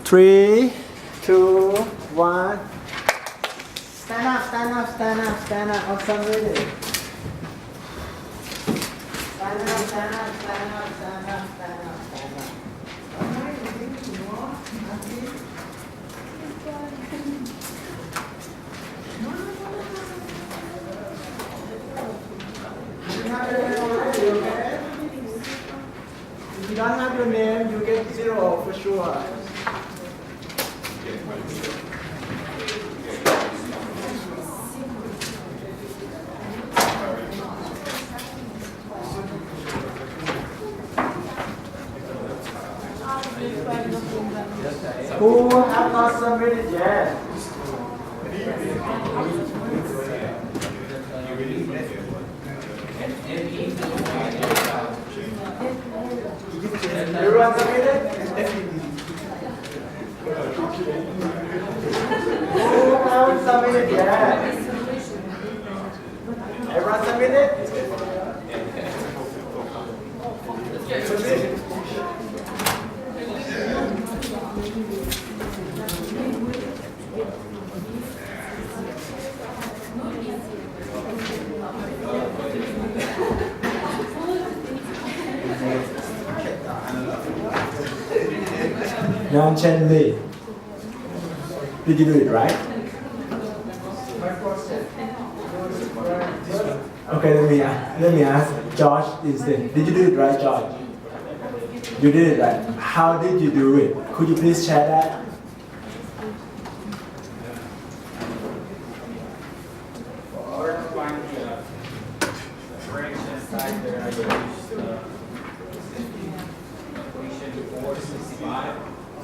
3, 2, 1. Stand up, stand up, stand up, stand up. On somebody. Stand up, stand up, stand up, stand up, stand up, stand up. If you don't have your name, you get 0 for sure. Who have not submitted yet? Everyone submitted? Who haven't submitted yet? Everyone submitted? Yan Chen Lee. Did you do it right? Okay, let me ask George instead. Did you do it right, George? You did it right. How did you do it? Could you please share that?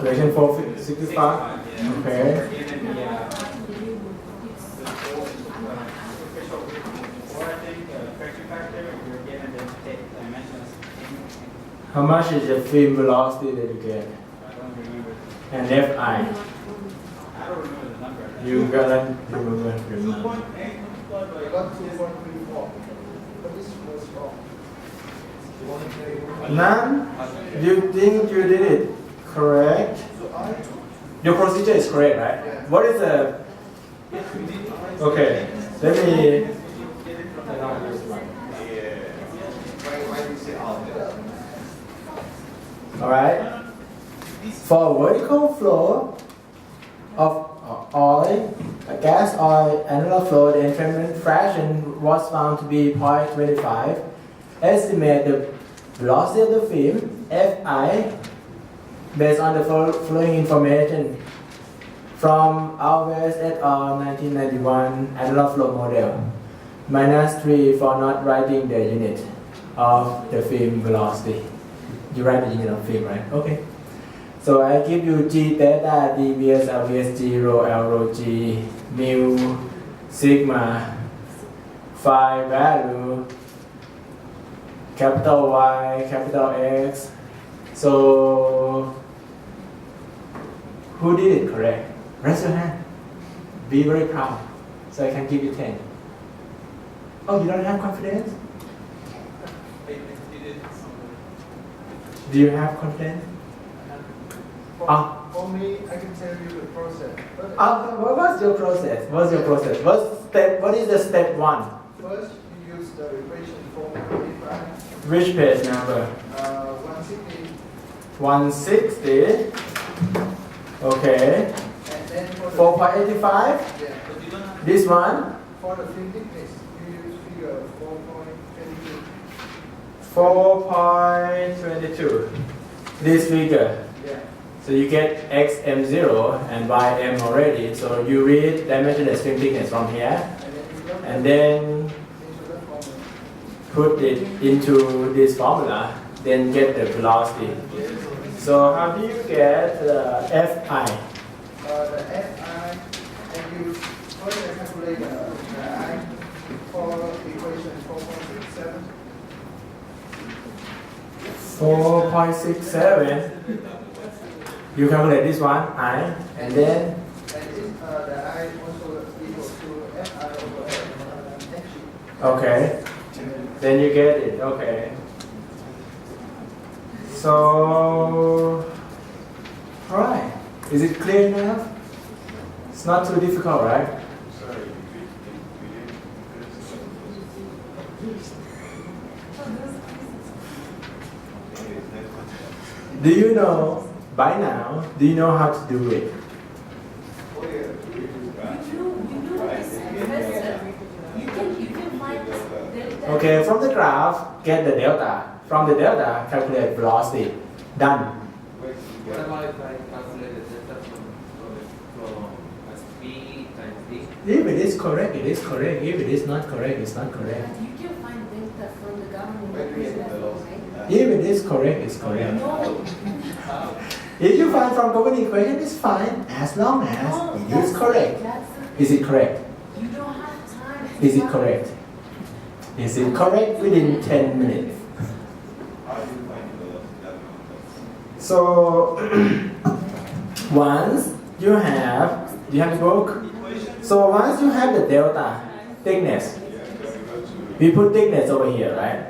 Equation 465. Okay. How much is the film velocity that you get? And Fi? I don't remember the number. You got remember. I got 2.34, but this was wrong. None? Do you think you did it correct? So I Your procedure is correct, right? Yeah. What is the... Okay, let me... Alright. For vertical flow of oil, gas oil, annular flow, the entrainment fraction was found to be 0.25. Estimate the velocity of the film, Fi, based on the following information from Alves et al. 1991 annular flow model. -3 for not writing the unit of the film velocity. You write the unit of film, right? Okay. So I give you G theta, dVs, LVs, G rho, L rho, G, mu, sigma, phi value, capital Y, capital X. So, who did it correct? Raise your hand. Be very proud. So I can give you 10. Oh, you don't have confidence? Do you have confidence? For me, I can tell you the process. What was your process? What is the step 1? First, you use the equation 4.85. Which page number? 160. 160. Okay. And then 4.85? for yeah, This one? for the film thickness, you use figure 4.22. 4.22. This figure. Yeah. So you get xm0 and ym already. So you read dimension and string thickness from here. And then And then you into the formula. put it into this formula. Then get the velocity. So how do you get Fi? The Fi, and you first calculate the I for equation 4.67. 4.67. You calculate this one, I, and then And if the I also equal to Fi over F. okay, then you get it. Okay. So, right. Is it clear enough? It's not too difficult, right? Do you know by now? Do you know how to do it? Okay, from the graph, get the delta. From the delta, calculate velocity. Done. What about if I calculate the delta from as v times d? If it is correct, it is correct. If it is not correct, it's not correct. You can find delta from the government equation, right? If it is correct, it's correct. No. If you find from governing equation, it's fine as long as it is correct. Is it correct? You don't have time. Is it correct? Is it correct within 10 minutes? So once you have the book. So once you have the delta thickness, we put thickness over here, right?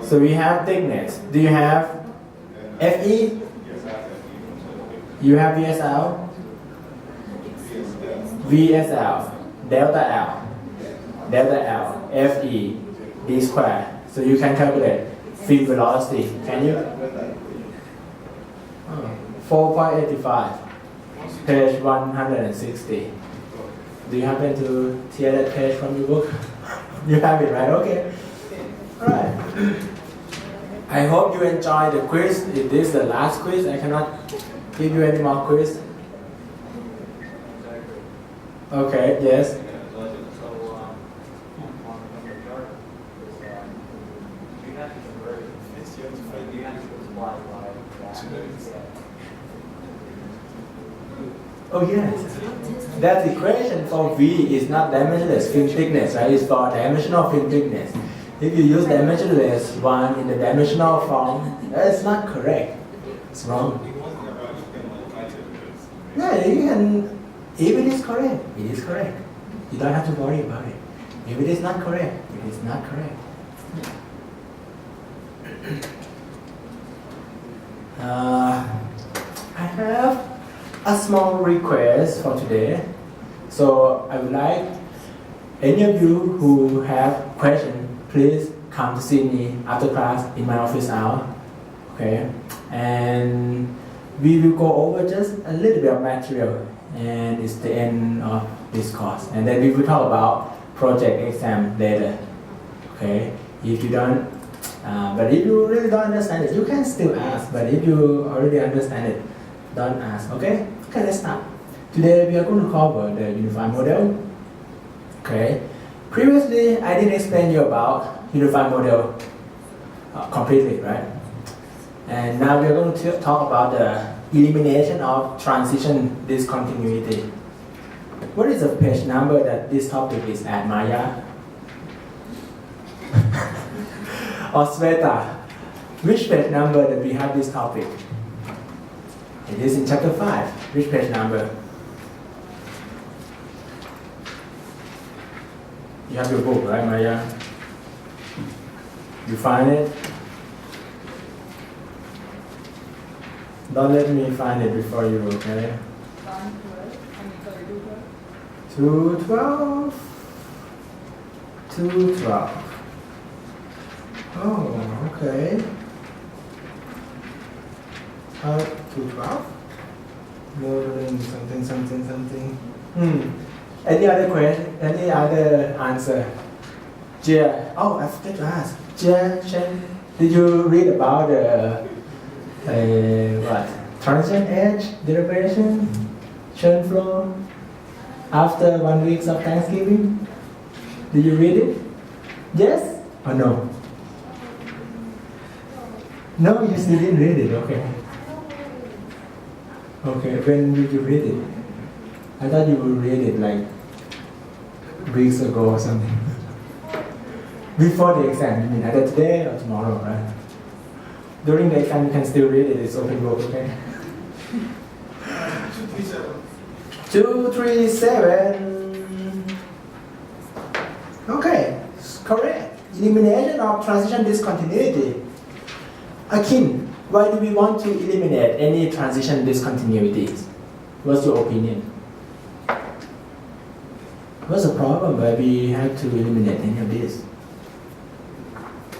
So we have thickness. Do you have FE? You have VSL? VSL, delta L, delta L, FE, D squared. So you can calculate field velocity, can you? 4.85, page 160. Do you happen to tear that page from your book? You have it, right? Okay. Alright. I hope you enjoy the quiz. If this is the last quiz, I cannot give you any more quiz. Okay, yes. So, on the chart, you have to convert it. You have to apply Oh yes. That equation for V is not dimensionless film thickness, right? It's for dimensional film thickness. If you use dimensionless one in the dimensional form, that's not correct. It's wrong. Yeah, you can. If it is correct, it is correct. You don't have to worry about it. If it is not correct, it is not correct. I have a small request for today. So I would like any of you who have questions, please come to see me after class in my office hour. Okay, and we will go over just a little bit of material, and it's the end of this course. And then we will talk about project exam later. Okay, if you don't, but if you really don't understand it, you can still ask. But if you already understand it, don't ask. Okay, okay, let's start. Today we are going to cover the unified model. Okay, previously I didn't explain you about unified model completely, right? And now we are going to talk about the elimination of transition discontinuity. What is the page number that this topic is at, Maya? Or Sveta? Which page number that we have this topic? It is in chapter 5. Which page number? You have your book, right, Maya? You find it? Don't let me find it before you, okay? 212. 212. Oh, okay. 212? Modeling something. Any other question? Any other answer? Jia. Oh, I forgot to ask. Jia Chen, did you read about the what? Transition edge derivation, churn flow after 1 week of Thanksgiving? Did you read it? Yes or no? No, you still didn't read it. Okay. Okay. When did you read it? I thought you would read it like weeks ago or something. Before the exam, you mean either today or tomorrow, right? During the exam, you can still read it. It's open book, okay? 237. Okay, correct. Elimination of transition discontinuity. Akin, Why do we want to eliminate any transition discontinuities? What's your opinion? What's the problem why we have to eliminate any of this?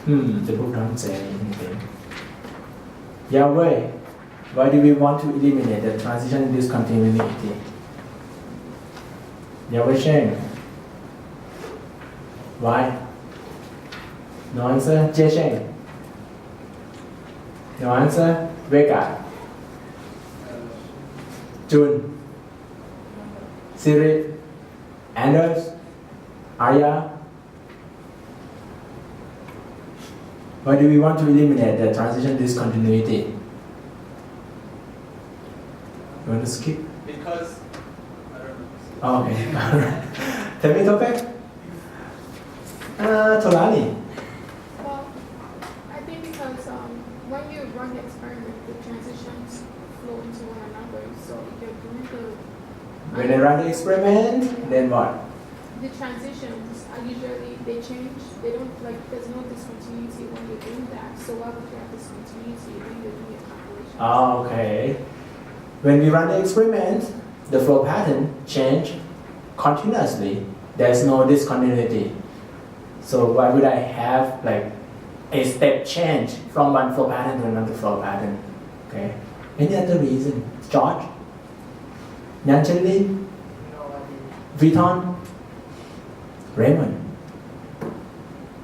The book doesn't say anything. Yahweh, why do we want to eliminate the transition discontinuity? Yahweh Sheng. Why? No answer? Jie Sheng. No answer? Vega. June. Siri. Anders. Arya. Why do we want to eliminate the transition discontinuity? You want to skip? Because, I don't know. Oh, okay. Tell me topic. Tolani. Well, I think because when you run the experiment, the transitions flow into one another. So if you're doing When I run the experiment, then what? the transitions are usually they change. They don't there's no discontinuity when you're doing that. So why would you have discontinuity when you're doing a calculation? Oh, okay. When we run the experiment, the flow pattern change continuously. There's no discontinuity. So why would I have like a step change from one flow pattern to another flow pattern? Okay. Any other reason? George? Nanchali? No idea. Viton? Raymond?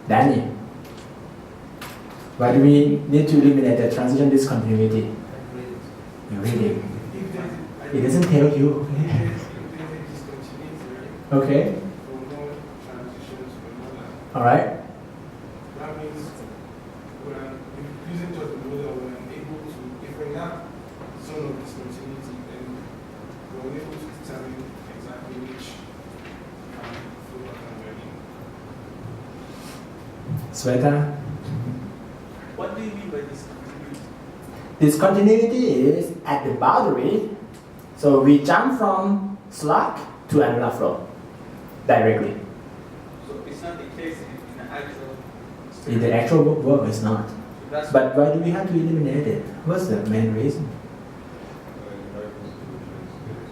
Danny? Why do we need to eliminate the transition discontinuity? You read it. It doesn't tell you. Okay. All right. That means when I'm using just the model, when I'm able to, if we have zone of discontinuity, then we're able to determine exactly which flow pattern we're in. Sweta? What do you mean by discontinuity? Discontinuity is at the boundary. So we jump from slack to annular flow directly. So it's not the case in the actual In the actual work, it's not. So that's But why do we have to eliminate it? What's the main reason?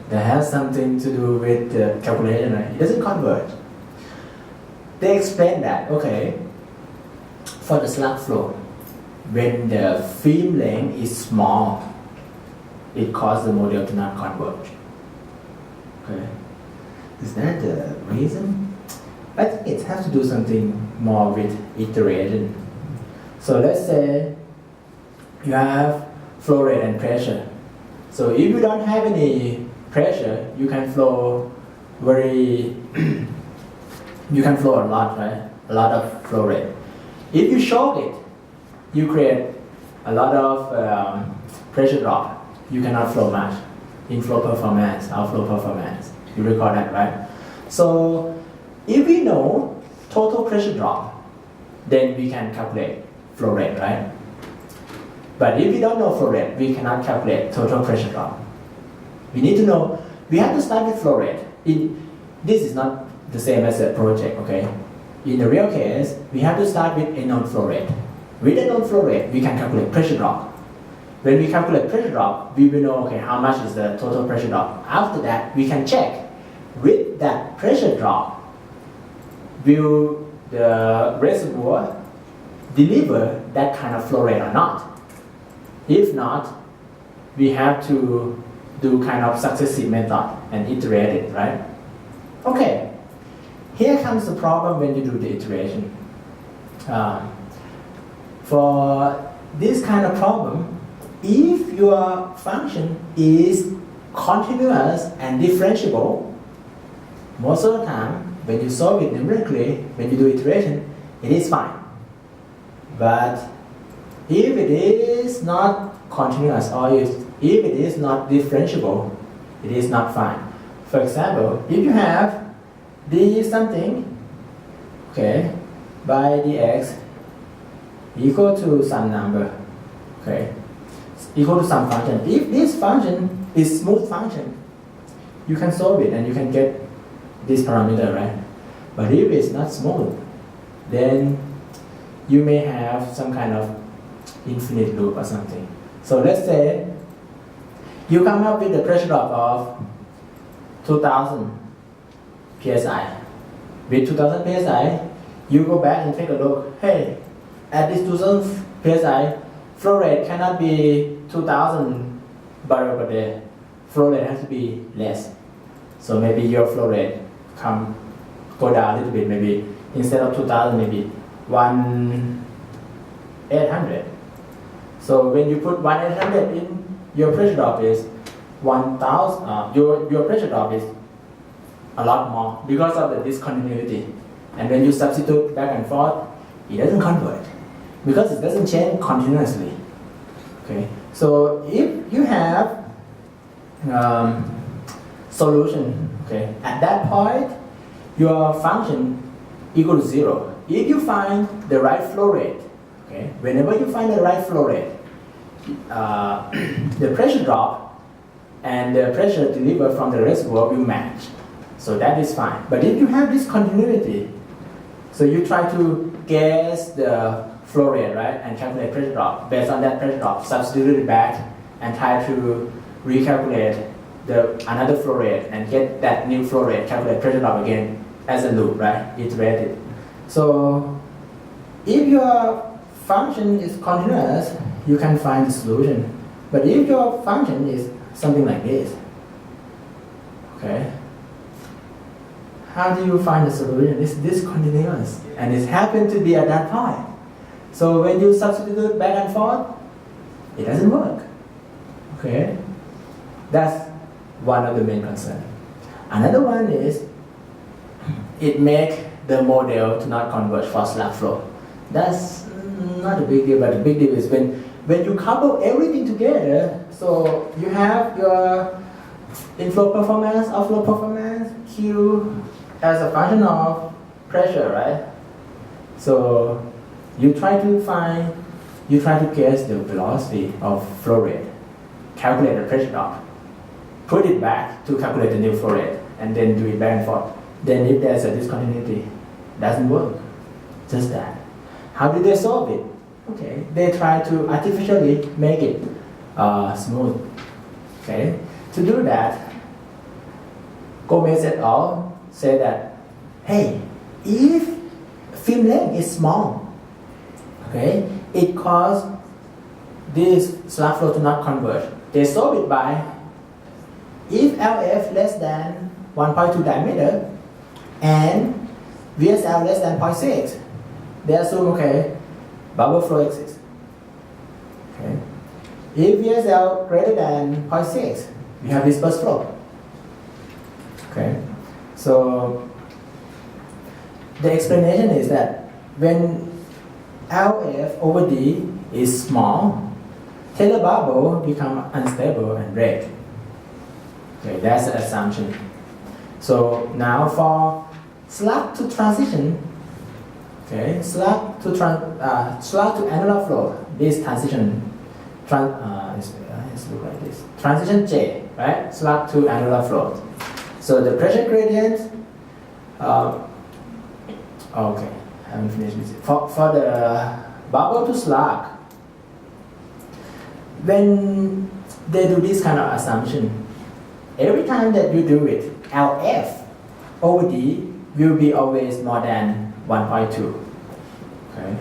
That has something to do with the calculation, right? It doesn't converge. They explain that, okay, for the slack flow, when the film length is small, it causes the model to not converge. Okay. Is that the reason? I think it has to do something more with iteration. So let's say you have flow rate and pressure. So if you don't have any pressure, you can flow you can flow a lot, right? A lot of flow rate. If you shock it, you create a lot of pressure drop. You cannot flow much in flow performance, outflow performance. You recall that, right? So if we know total pressure drop, then we can calculate flow rate, right? But if we don't know flow rate, we cannot calculate total pressure drop. We need to know, we have to start with flow rate. This is not the same as a project, okay? In the real case, we have to start with a known flow rate. With a known flow rate, we can calculate pressure drop. When we calculate pressure drop, we will know, okay, how much is the total pressure drop. After that, we can check with that pressure drop, will the reservoir deliver that kind of flow rate or not? If not, we have to do kind of successive method and iterate it, right? Okay, here comes the problem when you do the iteration. For this kind of problem, if your function is continuous and differentiable, most of the time when you solve it numerically, when you do iteration, it is fine. But if it is not continuous or if it is not differentiable, it is not fine. For example, if you have d something, okay, by dx equal to some number, okay, equal to some function. If this function is smooth function, you can solve it and you can get this parameter, right? But if it's not smooth, then you may have some kind of infinite loop or something. So let's say you come up with a pressure drop of 2000 psi. With 2000 psi, you go back and take a look. Hey, at this 2000 psi, flow rate cannot be 2000 barrel per day. Flow rate has to be less. So maybe your flow rate go down a little bit. Maybe instead of 2000, maybe 1800. So when you put 1800 in, your pressure drop is 1000. Your pressure drop is a lot more because of the discontinuity. And when you substitute back and forth, it doesn't convert because it doesn't change continuously. Okay. So if you have solution, okay, at that point, your function equal to 0. If you find the right flow rate, okay, whenever you find the right flow rate, the pressure drop and the pressure delivered from the reservoir will match. So that is fine. But if you have this continuity, so you try to guess the flow rate, right, and calculate pressure drop. Based on that pressure drop, substitute it back and try to recalculate another flow rate and get that new flow rate, calculate pressure drop again as a loop, right? Iterated. So if your function is continuous, you can find the solution. But if your function is something like this, okay, how do you find the solution? It's discontinuous, and it happened to be at that point. So when you substitute back and forth, it doesn't work. Okay, that's one of the main concerns. Another one is it makes the model to not converge for slack flow. That's not a big deal, but the big deal is when you couple everything together. So you have your inflow performance, outflow performance, Q as a function of pressure, right? So you try to guess the velocity of flow rate, calculate the pressure drop, put it back to calculate the new flow rate, and then do it back and forth. Then if there's a discontinuity, doesn't work. Just that. How do they solve it? Okay, they try to artificially make it smooth. Okay, to do that, Gomez et al. Say that, hey, if film length is small, okay, it causes this slack flow to not converge. They solve it by if LF less than 1.2 diameter and VSL less than 0.6, they assume, okay, bubble flow exists. Okay. If VSL greater than 0.6, we have dispersed flow. Okay. So the explanation is that when LF over D is small, Taylor bubble become unstable and break. Okay, that's the assumption. So now for slack to transition, okay, slack to annular flow, this transition, let's look like this. Transition J, right? Slack to annular flow. So the pressure gradient, okay, haven't finished with it. For the bubble to slack, when they do this kind of assumption, every time that you do it, LF over D will be always more than 1.2. Okay,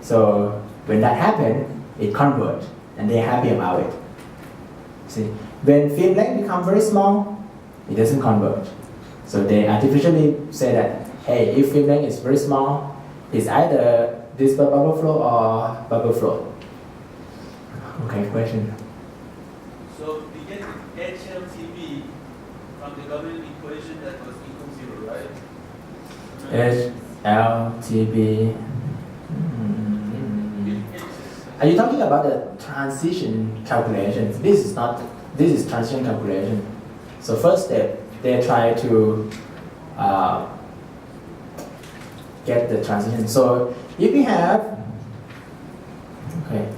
so when that happens, it converges, and they're happy about it. See, when film length becomes very small, it doesn't converge. So they artificially say that, hey, if film length is very small, it's either dispersed bubble flow or bubble flow. Okay, question. So we get the HLTB from the government equation that was equal to 0, right? HLTB. Are you talking about the transition calculation? This is transition calculation. So first step, they try to get the transition. So if you have, okay,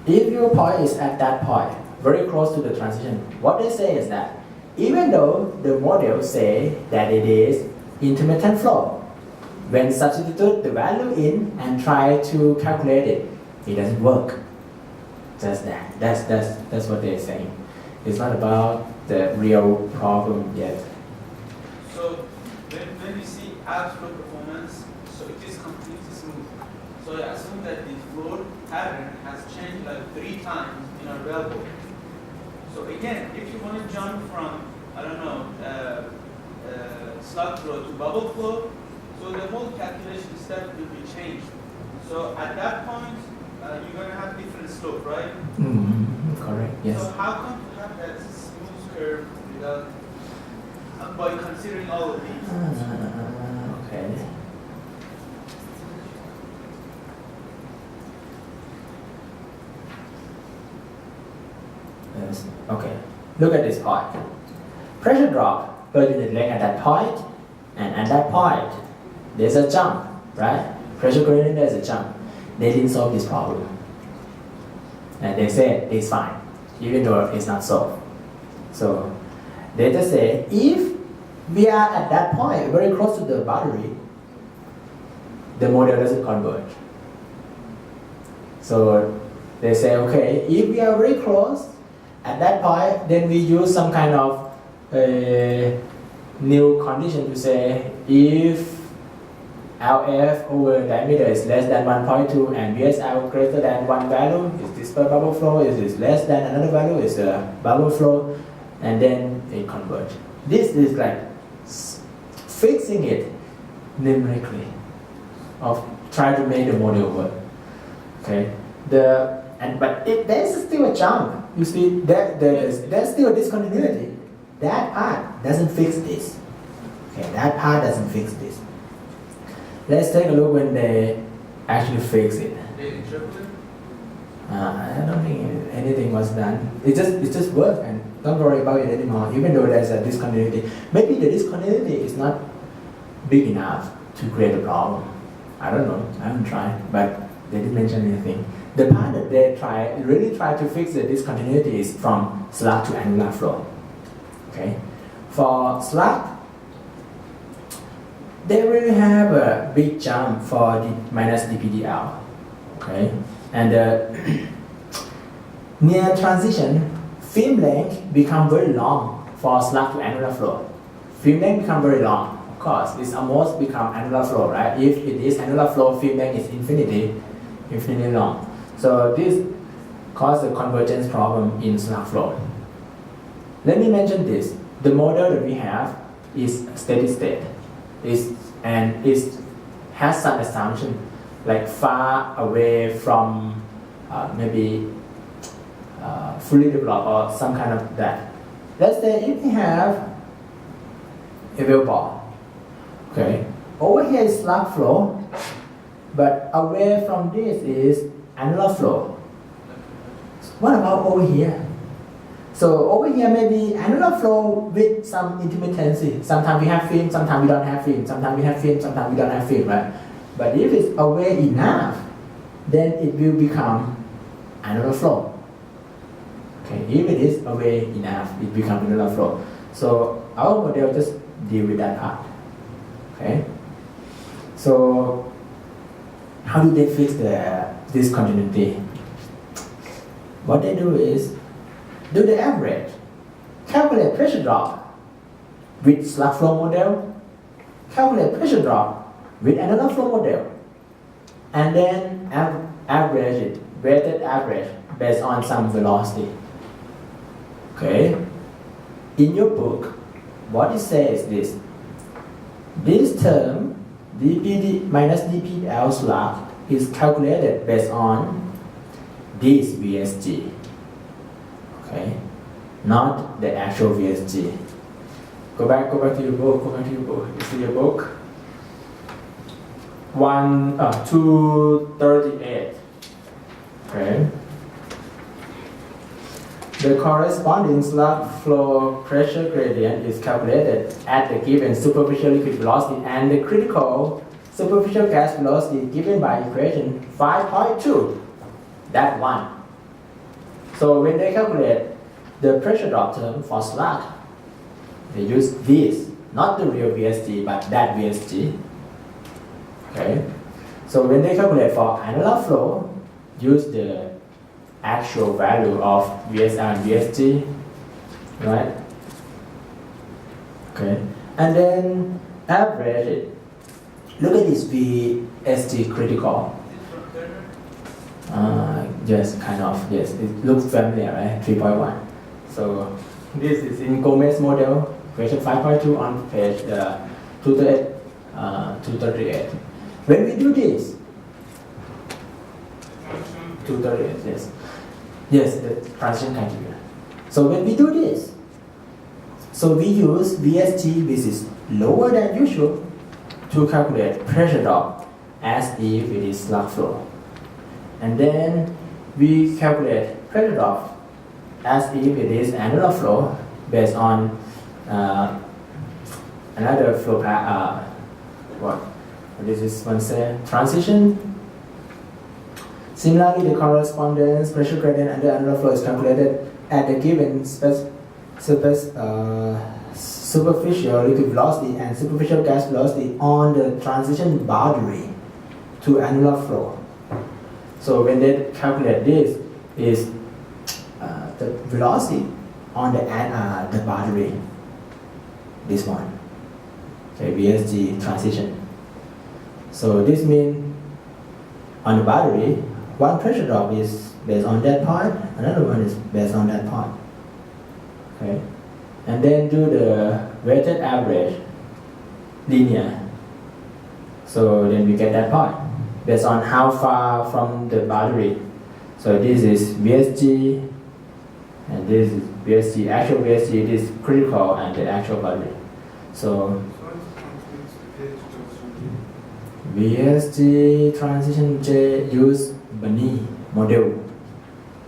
if your point is at that point, very close to the transition, what they say is that even though the model say that it is intermittent flow, when substitute the value in and try to calculate it, it doesn't work. Just that. That's what they're saying. It's not about the real problem yet. So when you see outflow performance, so it is completely smooth. So I assume that the flow pattern has changed like 3 times in our wellbore. So again, if you want to jump from, I don't know, slug flow to bubble flow, so the whole calculation step will be changed. So at that point, you're going to have different slope, right? Correct. Yes. So how come to have that smooth curve without, by considering all of these? Okay. Yes. Okay. Look at this point. Pressure drop per unit length at that point, and at that point, there's a jump, right? Pressure gradient, there's a jump. They didn't solve this problem. And they said it's fine, even though it's not solved. So they just say if we are at that point, very close to the boundary, the model doesn't converge. So they say, okay, if we are very close at that point, then we use some kind of new condition to say if LF over diameter is less than 1.2 and VSL greater than one value, is this per bubble flow? Is this less than another value? Is a bubble flow? And then it converge. This is like fixing it numerically, of trying to make the model work. Okay. But there's still a jump. You see, there's still a discontinuity. That part doesn't fix this. Okay, that part doesn't fix this. Let's take a look when they actually fix it. They interpret? I don't think anything was done. It just worked, and don't worry about it anymore. Even though there's a discontinuity, maybe the discontinuity is not big enough to create a problem. I don't know. I haven't tried, but they didn't mention anything. The part that they really try to fix the discontinuity is from slug to annular flow. Okay, for slug, they really have a big jump for the minus dPdL. Okay, and near transition, film length become very long for slug to annular flow. Film length become very long. Of course, it's almost become annular flow, right? If it is annular flow, film length is infinitely long. So this causes a convergence problem in slug flow. Let me mention this. The model that we have is steady state. It has some assumption, like far away from maybe fully developed or some kind of that. Let's say if we have a well ball, okay, over here is slug flow, but away from this is annular flow. What about over here? So over here maybe annular flow with some intermittency. Sometimes we have film, sometimes we don't have film. Sometimes we have film, sometimes we don't have film, right? But if it's away enough, then it will become annular flow. Okay, if it is away enough, it becomes annular flow. So our model just deal with that part. Okay. So how do they fix the discontinuity? What they do is do the average, calculate pressure drop with slug flow model, calculate pressure drop with another flow model, and then average it, weighted average based on some velocity. Okay. In your book, what it says is this. This term, dPd minus dPl slug, is calculated based on this VSG. Okay, not the actual VSG. Go back to your book, You see your book? 238. Okay. The corresponding slug flow pressure gradient is calculated at the given superficial liquid velocity and the critical superficial gas velocity given by equation 5.2. That one. So when they calculate the pressure drop term for slug, they use this, not the real VSG, but that VSG. Okay. So when they calculate for annular flow, use the actual value of VSR and VSG, right? Okay, and then average it. Look at this VSG critical. Yes, kind of, yes. It looks familiar, right? 3.1. So this is in Gomez model, question 5.2 on page 238. When we do this, 238, yes. Yes, the transition criteria. So when we do this, so we use VSG, which is lower than usual, to calculate pressure drop as if it is slug flow. And then we calculate pressure drop as if it is annular flow based on another flow path. What this is one say transition. Similarly, the correspondence pressure gradient under annular flow is calculated at the given superficial liquid velocity and superficial gas velocity on the transition boundary to annular flow. So when they calculate this, is the velocity on the boundary, this one, okay, VSG transition. So this means on the boundary, one pressure drop is based on that part, another one is based on that part. Okay, and then do the weighted average linear. So then we get that part based on how far from the boundary. So this is VSG, and this is VSG, actual VSG, this is critical and the actual boundary. So VSG transition J use Bunny model.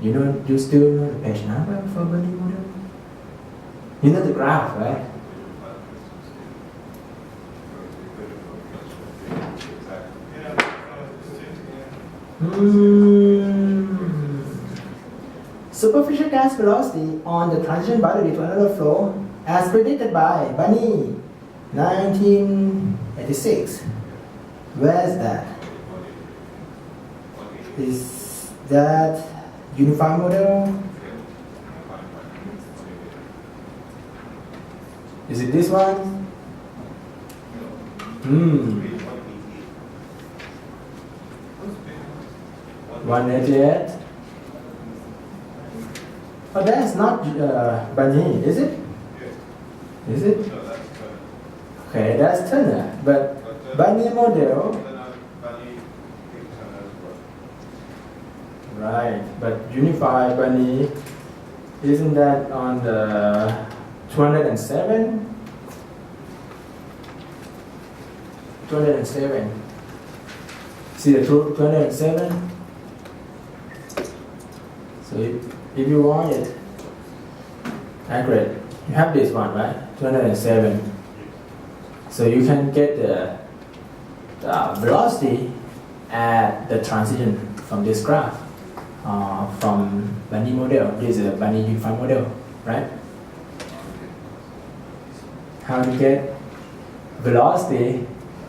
You know, you still know the page number for Bunny model? You know the graph, right? Superficial gas velocity on the transition boundary to another flow as predicted by Bunny, 1986. Where is that? Is that unified model? Is it this one? 188. Oh, that's not Bunny, is it? Is it? Okay, that's Turner. But Bunny model. Right, but unified Bunny, isn't that on the 207? 207. See the 207? So if you want it accurate, you have this one, right? 207. So you can get the velocity at the transition from this graph, from Bunny model. This is a Bunny unified model, right? How to get velocity?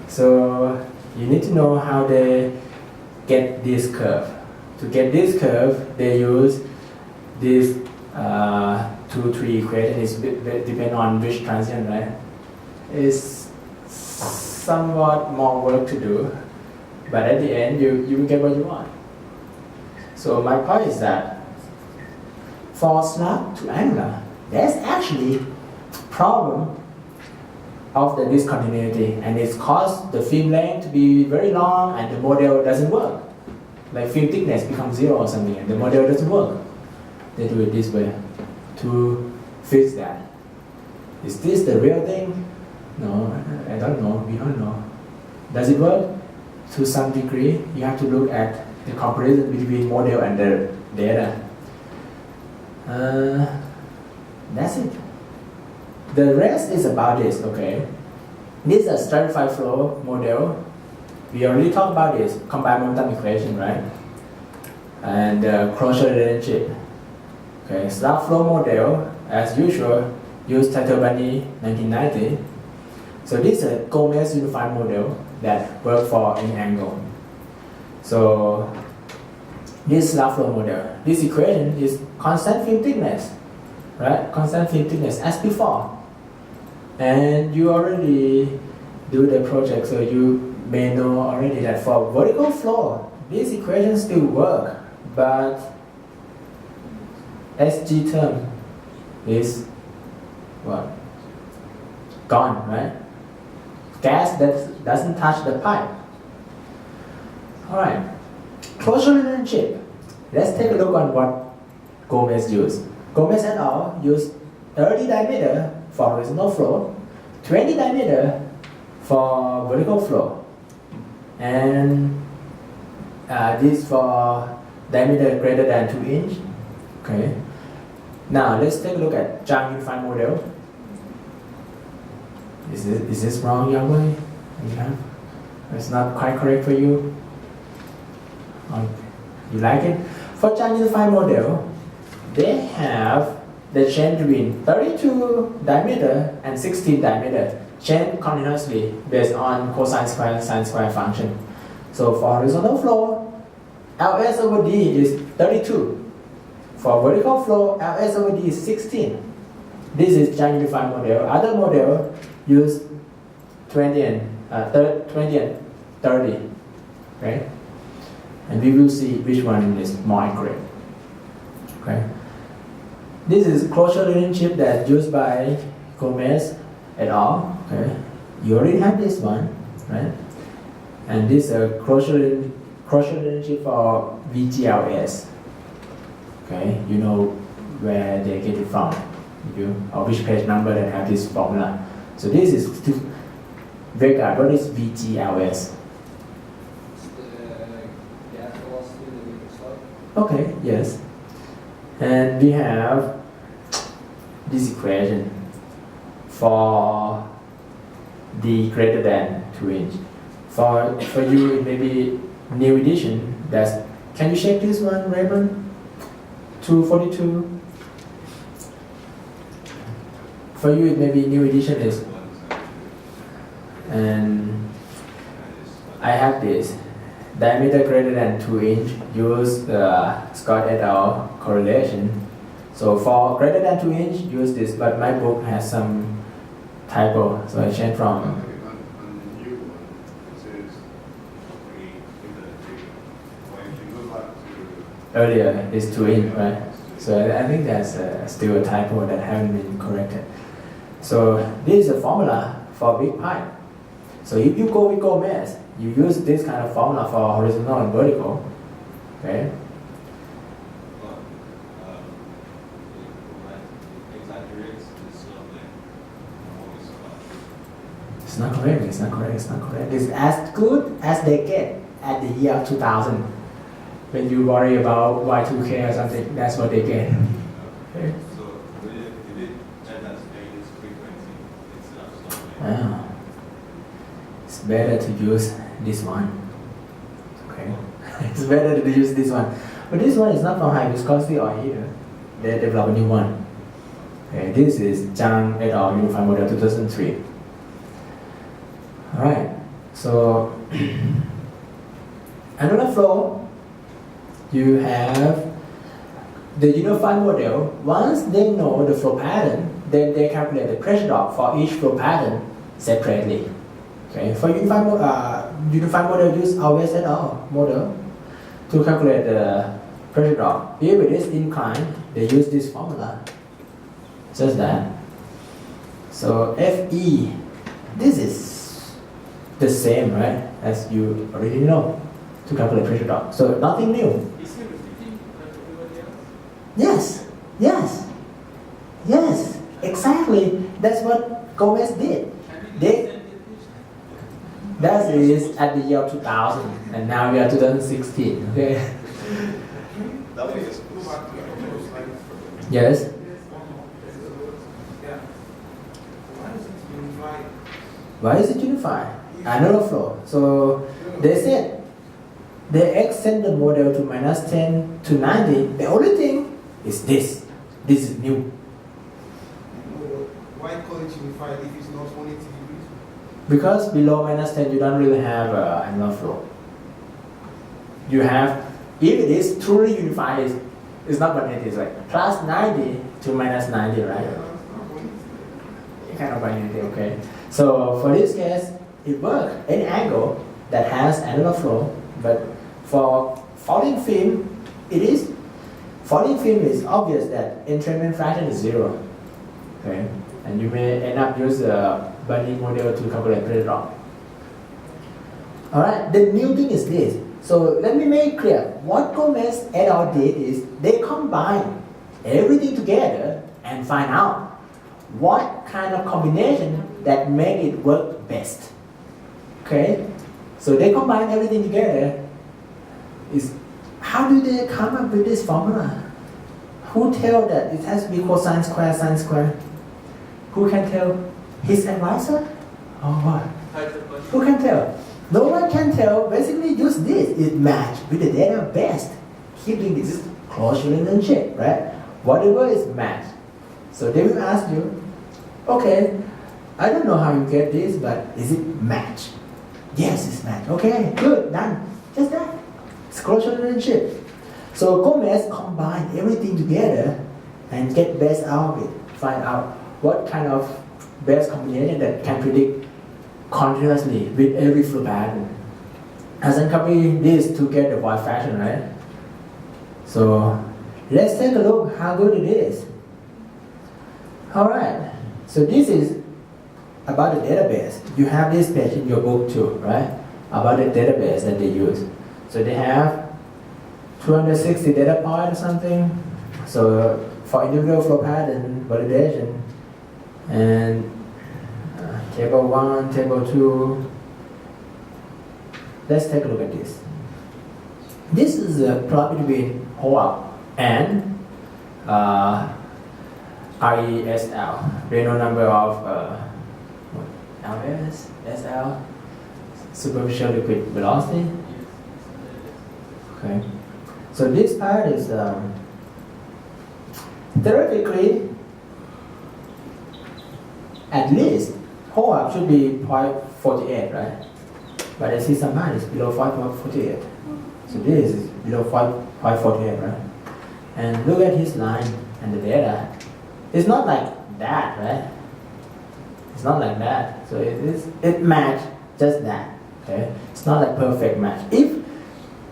So you need to know how they get this curve. To get this curve, they use this 2-3 equation. It depends on which transition, right? It's somewhat more work to do, but at the end you will get what you want. So my point is that for slug to angular, there's actually problem of the discontinuity, and it's caused the film length to be very long and the model doesn't work. Like film thickness becomes 0 or something and the model doesn't work. They do it this way to fix that. Is this the real thing? No, I don't know, we don't know. Does it work? To some degree, you have to look at the comparison between model and the data. That's it. The rest is about this, okay? This is a stratified flow model. We already talked about this, combined momentum equation, right? And closure relationship. Okay, slug flow model, as usual, use Bunny 1990. So this is a Gomez unified model that works for any angle. So this slab flow model. This equation is constant film thickness, right? Constant film thickness as before. And you already do the project, so you may know already that for vertical flow, this equation still work, but SG term is what? Gone, right? Gas that doesn't touch the pipe. Alright, closure relationship. Let's take a look on what Gomez used. Gomez et al. Used 30 diameter for horizontal flow, 20 diameter for vertical flow, and this for diameter greater than 2 inch. Okay. Now let's take a look at Zhang unified model. Is this wrong, Yahweh? Yeah. It's not quite correct for you. You like it? For Zhang unified model, they have the change between 32 diameter and 16 diameter change continuously based on cosine square and sine square function. So for horizontal flow, Ls over d is 32. For vertical flow, Ls over d is 16. This is Zhang unified model. Other model use 20 and 30, right? And we will see which one is more accurate. Okay. This is closure relationship that's used by Gomez et al. Okay. You already have this one, right? And this closure relationship for VGLS. Okay, you know where they get it from, or which page number that have this formula. So this is Vega. What is VGLS? Okay, yes. And we have this equation for the greater than 2 inch. For you, it may be new edition. Can you check this one, Raymond? 242. For you, it may be new edition is. And I have this. Diameter greater than 2 inch, use the Scott et al. Correlation. So for greater than 2 inch, use this, but my book has some typo, so I changed from. On the new one, it says 3, well, if you go back to Earlier, it's 2 inch, right? So I think that's still a typo that haven't been corrected. So this is a formula for big pipe. So if you go with Gomez, you use this kind of formula for horizontal and vertical. Okay. It's not correct. It's not correct. It's not correct. It's as good as they get at the year 2000. When you worry about Y2K or something, that's what they get. Okay. So did it check that status frequency instead of something? Ah. It's better to use this one. Okay. It's better to use this one. But this one is not from high viscosity or either. They develop a new one. Okay, this is Zhang et al. Unified Model 2003. Alright. So another flow, you have the unified model. Once they know the flow pattern, then they calculate the pressure drop for each flow pattern separately. Okay, for unified model, use always et al. Model to calculate the pressure drop. If it is inclined, they use this formula. Just that. So Fe, this is the same, right, as you already know to calculate pressure drop. So nothing new. Is he repeating like everybody else? Yes, yes, yes, exactly. That's what Gomez did. That is at the year 2000, and now we are 2016. Okay. That was Go back to the slide. Yes. Yeah. Why is it unified? Why is it unified? Another flow. So they said they extend the model to -10 to 90. The only thing is this. This is new. Why call it unified if it's not 180 degrees? Because below -10 you don't really have annular flow. You have If it is truly unified, it's not 180, it's like plus 90 to minus 90, right? Kind of 180, okay. So for this case, it works. Any angle that has angular flow, but for falling film, it is. Falling film is obvious that entrainment fraction is 0. Okay, and you may end up use the Bunny model to calculate plate drop. Alright, the new thing is this. So let me make it clear. What Gomez et al. Did is they combine everything together and find out what kind of combination that make it work best. Okay, so they combine everything together. Is how do they come up with this formula? Who tell that it has to be cosine square, sine square? Who can tell? His advisor? Or what? Who can tell? No one can tell. Basically, use this. It match with the data best. Keeping this close relationship, right? Whatever is match. So they will ask you, okay, I don't know how you get this, but is it match? Yes, it's match. Okay, good, done. Just that. It's close relationship. So Gomez combine everything together and get best out of it. Find out what kind of best combination that can predict continuously with every flow pattern. And then copy this to get the void fraction, right? So let's take a look how good it is. Alright, so this is about the database. You have this page in your book too, right? About the database that they use. So they have 260 data points or something. So for individual flow pattern validation and table 1, table 2. Let's take a look at this. This is a plot between HOAP and RESL, Reynolds number of LS, SL, superficial liquid velocity. Okay. So this part is theoretically at least HOAP should be 0.48, right? But I see some part is below 5.48. So this is below 5.48, right? And look at his line and the data. It's not like that, right? It's not like that. So it match just that. Okay? It's not like perfect match. If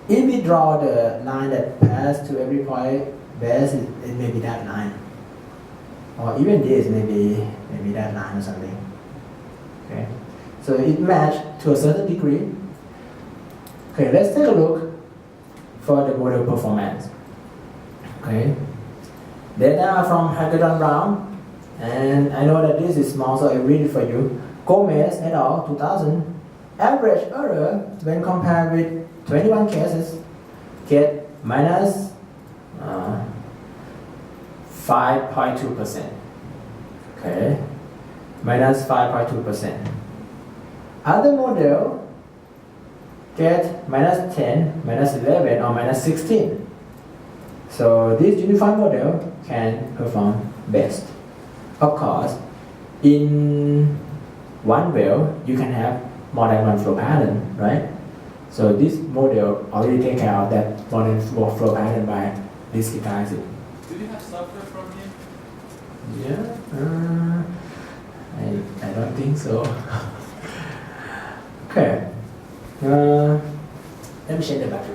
we draw the line that pass to every point base, it may be that line. Or even this maybe that line or something. Okay? So it match to a certain degree. Okay, let's take a look for the model performance. Okay. Data are from Hagedorn Brown, and I know that this is small, so I read it for you. Gomez et al. 2000. Average error when compared with 21 cases get minus 5.2%. Okay, minus 5.2%. Other model get minus 10, minus 11, or minus 16. So this unified model can perform best. Of course, in one well, you can have more than one flow pattern, right? So this model already take care of that more than one flow pattern by discretizing. Do you have software from him? Yeah, I don't think so. Okay. Let me check the back.